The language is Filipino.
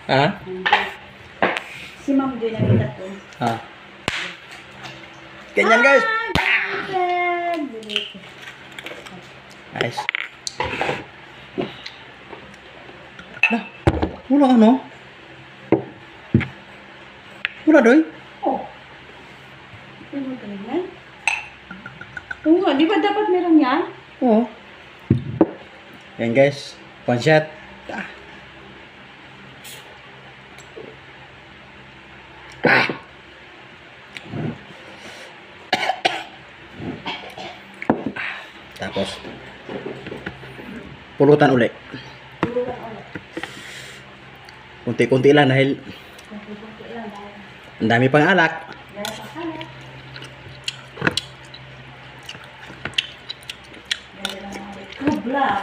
Ha? Si Ma'am Joy nakita ko. Ha? Ganyan guys. Nice. Lah, wala ano? Wala doy? Oh. Ano ka naman? Oo nga, di ba dapat meron yan? Oo. Yan guys, pancet. Ah. Tapos pulutan ulit. Kunti-kunti lang dahil ang dami pang alak. Black.